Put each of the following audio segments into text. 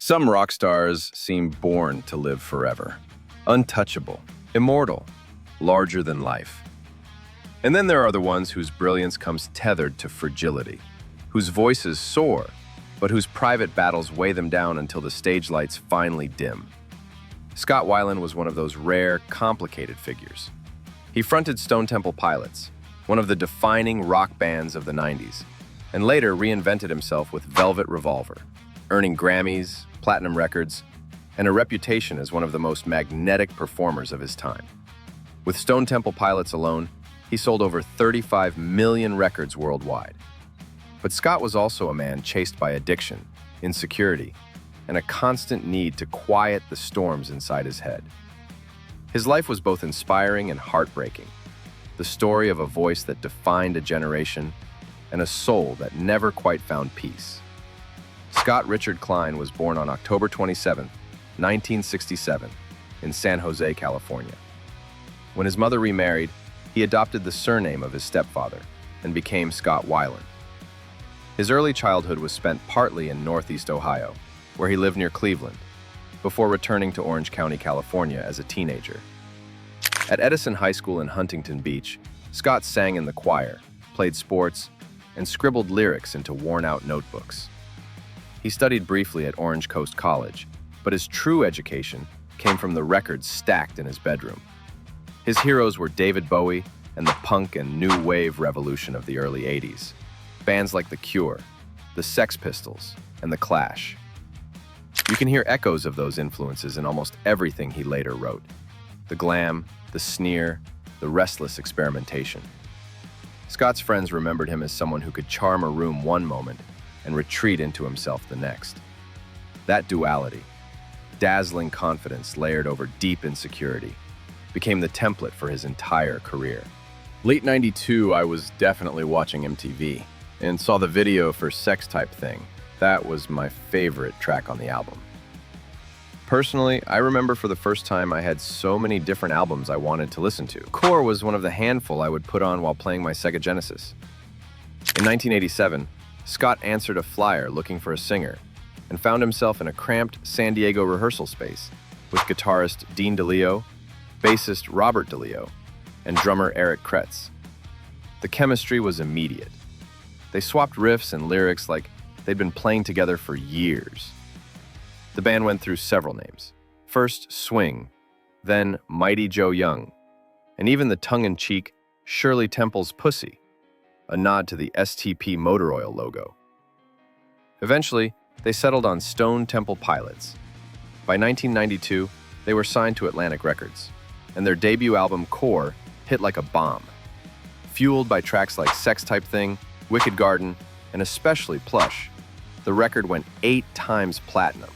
Some rock stars seem born to live forever. Untouchable, immortal, larger than life. And then there are the ones whose brilliance comes tethered to fragility, whose voices soar, but whose private battles weigh them down until the stage lights finally dim. Scott Weiland was one of those rare, complicated figures. He fronted Stone Temple Pilots, one of the defining rock bands of the 90s, and later reinvented himself with Velvet Revolver, earning Grammys, platinum records, and a reputation as one of the most magnetic performers of his time. With Stone Temple Pilots alone, he sold over 35 million records worldwide. But Scott was also a man chased by addiction, insecurity, and a constant need to quiet the storms inside his head. His life was both inspiring and heartbreaking, the story of a voice that defined a generation and a soul that never quite found peace. Scott Richard Klein was born on October 27, 1967, in San Jose, California. When his mother remarried, he adopted the surname of his stepfather and became Scott Weiland. His early childhood was spent partly in Northeast Ohio, where he lived near Cleveland, before returning to Orange County, California as a teenager. At Edison High School in Huntington Beach, Scott sang in the choir, played sports, and scribbled lyrics into worn-out notebooks. He studied briefly at Orange Coast College, but his true education came from the records stacked in his bedroom. His heroes were David Bowie and the punk and new wave revolution of the early 80s. Bands like The Cure, the Sex Pistols, and The Clash. You can hear echoes of those influences in almost everything he later wrote. The glam, the sneer, the restless experimentation. Scott's friends remembered him as someone who could charm a room one moment and retreat into himself the next. That duality, dazzling confidence layered over deep insecurity, became the template for his entire career. Late '92, I was definitely watching MTV and saw the video for Sex Type Thing. That was my favorite track on the album. Personally, I remember for the first time I had so many different albums I wanted to listen to. Core was one of the handful I would put on while playing my Sega Genesis. In 1987, Scott answered a flyer looking for a singer and found himself in a cramped San Diego rehearsal space with guitarist Dean DeLeo, bassist Robert DeLeo, and drummer Eric Kretz. The chemistry was immediate. They swapped riffs and lyrics like they'd been playing together for years. The band went through several names. First, Swing, then Mighty Joe Young, and even the tongue-in-cheek Shirley Temple's Pussy, a nod to the STP motor oil logo. Eventually, they settled on Stone Temple Pilots. By 1992, they were signed to Atlantic Records, and their debut album, Core, hit like a bomb. Fueled by tracks like Sex Type Thing, Wicked Garden, and especially Plush, the record went 8 times platinum.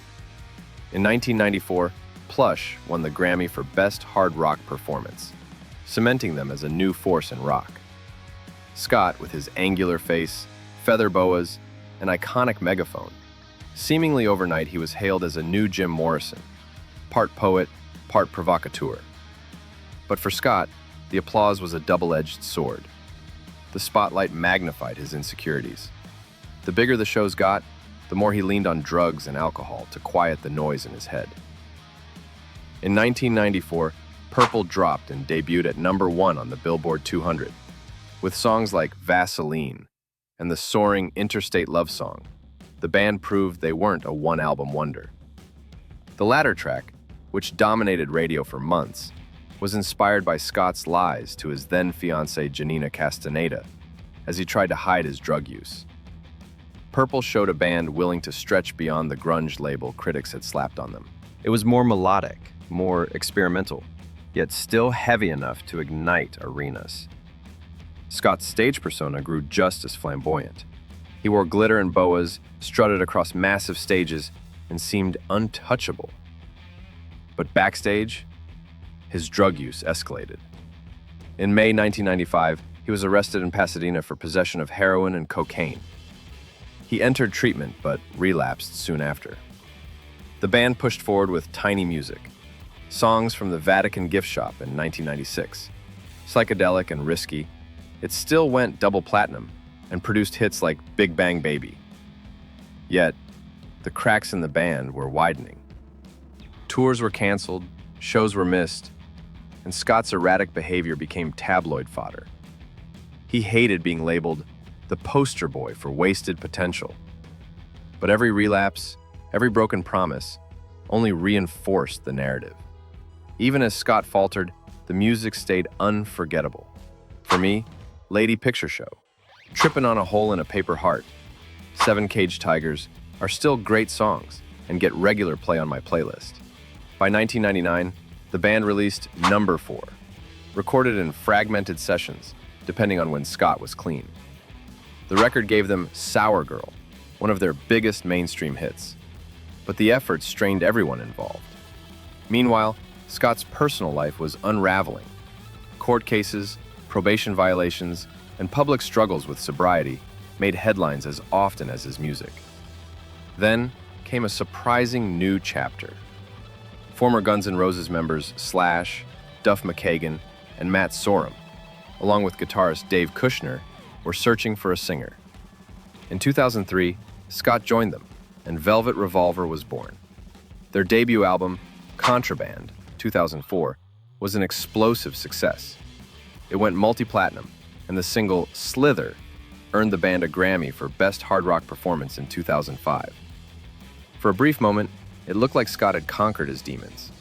In 1994, Plush won the Grammy for Best Hard Rock Performance, cementing them as a new force in rock. Scott, with his angular face, feather boas, and iconic megaphone. Seemingly overnight, he was hailed as a new Jim Morrison, part poet, part provocateur. But for Scott, the applause was a double-edged sword. The spotlight magnified his insecurities. The bigger the shows got, the more he leaned on drugs and alcohol to quiet the noise in his head. In 1994, Purple dropped and debuted at #1 on the Billboard 200, with songs like Vaseline and the soaring Interstate Love Song. The band proved they weren't a one-album wonder. The latter track, which dominated radio for months, was inspired by Scott's lies to his then-fiancée Janina Castaneda as he tried to hide his drug use. Purple showed a band willing to stretch beyond the grunge label critics had slapped on them. It was more melodic, more experimental, yet still heavy enough to ignite arenas. Scott's stage persona grew just as flamboyant. He wore glitter and boas, strutted across massive stages, and seemed untouchable. But backstage, his drug use escalated. In May 1995, he was arrested in Pasadena for possession of heroin and cocaine. He entered treatment, but relapsed soon after. The band pushed forward with Tiny Music, songs from the Vatican gift shop in 1996. Psychedelic and risky, it still went double platinum and produced hits like Big Bang Baby. Yet, the cracks in the band were widening. Tours were canceled, shows were missed, and Scott's erratic behavior became tabloid fodder. He hated being labeled the poster boy for wasted potential. But every relapse, every broken promise, only reinforced the narrative. Even as Scott faltered, the music stayed unforgettable. For me, Lady Picture Show, Trippin' on a Hole in a Paper Heart, 7 Caged Tigers are still great songs and get regular play on my playlist. By 1999, the band released Number 4, recorded in fragmented sessions, depending on when Scott was clean. The record gave them Sour Girl, one of their biggest mainstream hits. But the effort strained everyone involved. Meanwhile, Scott's personal life was unraveling. Court cases, probation violations, and public struggles with sobriety made headlines as often as his music. Then came a surprising new chapter. Former Guns N' Roses members Slash, Duff McKagan, and Matt Sorum, along with guitarist Dave Kushner, were searching for a singer. In 2003, Scott joined them, and Velvet Revolver was born. Their debut album, Contraband, 2004, was an explosive success. It went multi-platinum, and the single Slither earned the band a Grammy for Best Hard Rock Performance in 2005. For a brief moment, it looked like Scott had conquered his demons.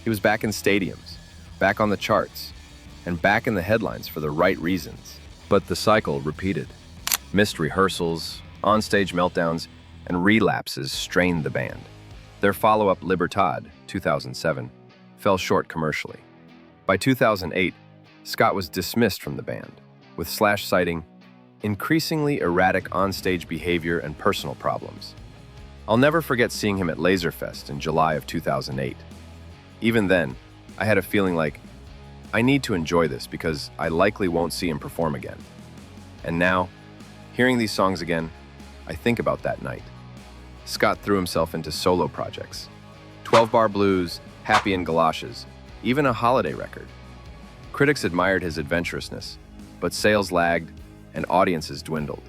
He was back in stadiums, back on the charts, and back in the headlines for the right reasons. But the cycle repeated. Missed rehearsals, onstage meltdowns, and relapses strained the band. Their follow-up Libertad, 2007, fell short commercially. By 2008, Scott was dismissed from the band, with Slash citing increasingly erratic onstage behavior and personal problems. I'll never forget seeing him at Laserfest in July of 2008. Even then, I had a feeling like, I need to enjoy this because I likely won't see him perform again. And now, hearing these songs again, I think about that night. Scott threw himself into solo projects. 12-bar blues, Happy in Galoshes, even a holiday record. Critics admired his adventurousness, but sales lagged and audiences dwindled.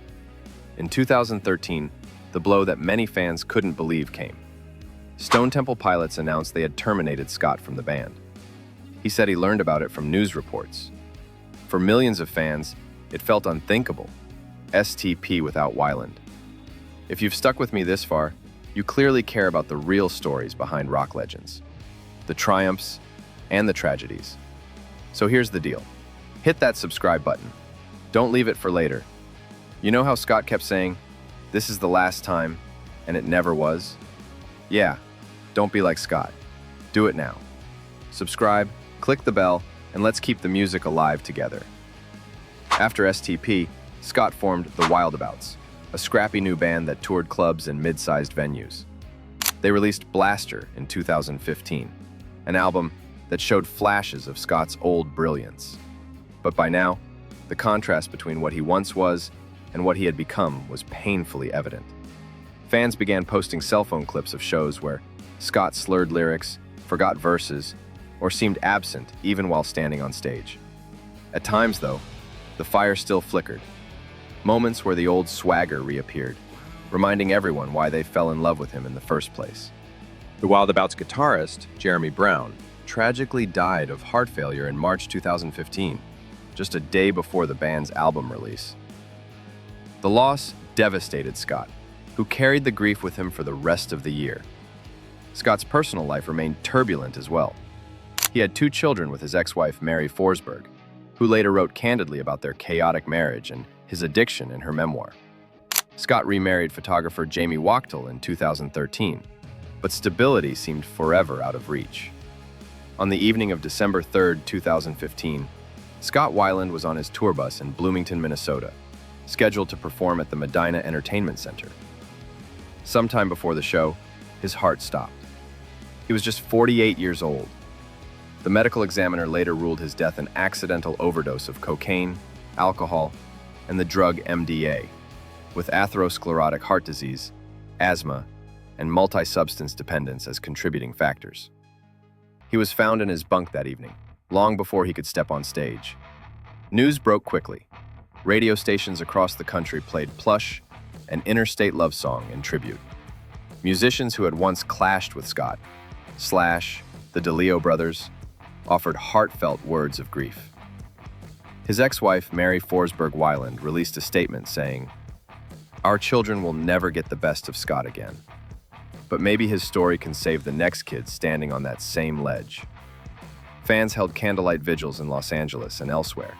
In 2013, the blow that many fans couldn't believe came. Stone Temple Pilots announced they had terminated Scott from the band. He said he learned about it from news reports. For millions of fans, it felt unthinkable. STP without Weiland. If you've stuck with me this far, you clearly care about the real stories behind rock legends, the triumphs and the tragedies. So here's the deal. Hit that subscribe button. Don't leave it for later. You know how Scott kept saying, "This is the last time," and it never was? Yeah, don't be like Scott. Do it now. Subscribe, click the bell, and let's keep the music alive together. After STP, Scott formed the Wildabouts, a scrappy new band that toured clubs and mid-sized venues. They released Blaster in 2015, an album that showed flashes of Scott's old brilliance. But by now, the contrast between what he once was and what he had become was painfully evident. Fans began posting cell phone clips of shows where Scott slurred lyrics, forgot verses, or seemed absent even while standing on stage. At times, though, the fire still flickered. Moments where the old swagger reappeared, reminding everyone why they fell in love with him in the first place. The Wildabouts guitarist, Jeremy Brown, tragically died of heart failure in March 2015, just a day before the band's album release. The loss devastated Scott, who carried the grief with him for the rest of the year. Scott's personal life remained turbulent as well. He had 2 children with his ex-wife, Mary Forsberg, who later wrote candidly about their chaotic marriage and his addiction in her memoir. Scott remarried photographer Jamie Wachtel in 2013, but stability seemed forever out of reach. On the evening of December 3, 2015, Scott Weiland was on his tour bus in Bloomington, Minnesota, scheduled to perform at the Medina Entertainment Center. Sometime before the show, his heart stopped. He was just 48 years old. The medical examiner later ruled his death an accidental overdose of cocaine, alcohol, and the drug MDA, with atherosclerotic heart disease, asthma, and multi-substance dependence as contributing factors. He was found in his bunk that evening, long before he could step on stage. News broke quickly. Radio stations across the country played Plush, an Interstate Love Song, in tribute. Musicians who had once clashed with Scott, Slash, the DeLeo brothers, offered heartfelt words of grief. His ex-wife, Mary Forsberg Weiland, released a statement saying, "Our children will never get the best of Scott again. But maybe his story can save the next kid standing on that same ledge." Fans held candlelight vigils in Los Angeles and elsewhere,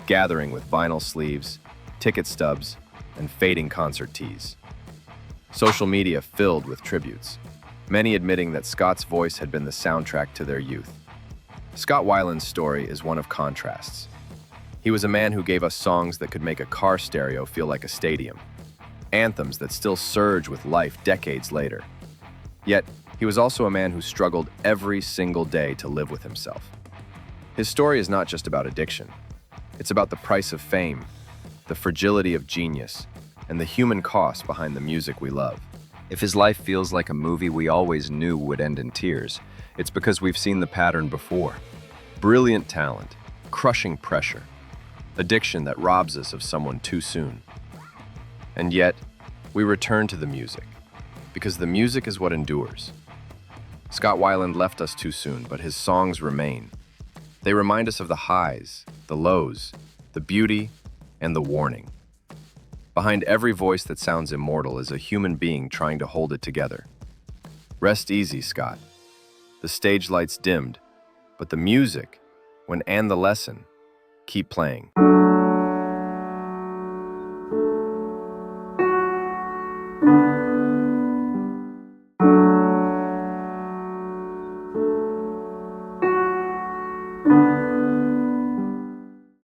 gathering with vinyl sleeves, ticket stubs, and fading concert tees. Social media filled with tributes, many admitting that Scott's voice had been the soundtrack to their youth. Scott Weiland's story is one of contrasts. He was a man who gave us songs that could make a car stereo feel like a stadium, anthems that still surge with life decades later. Yet, he was also a man who struggled every single day to live with himself. His story is not just about addiction. It's about the price of fame, the fragility of genius, and the human cost behind the music we love. If his life feels like a movie we always knew would end in tears, it's because we've seen the pattern before. Brilliant talent, crushing pressure, addiction that robs us of someone too soon. And yet, we return to the music, because the music is what endures. Scott Weiland left us too soon, but his songs remain. They remind us of the highs, the lows, the beauty, and the warning. Behind every voice that sounds immortal is a human being trying to hold it together. Rest easy, Scott. The stage lights dimmed, but the music, when and the lesson, keep playing.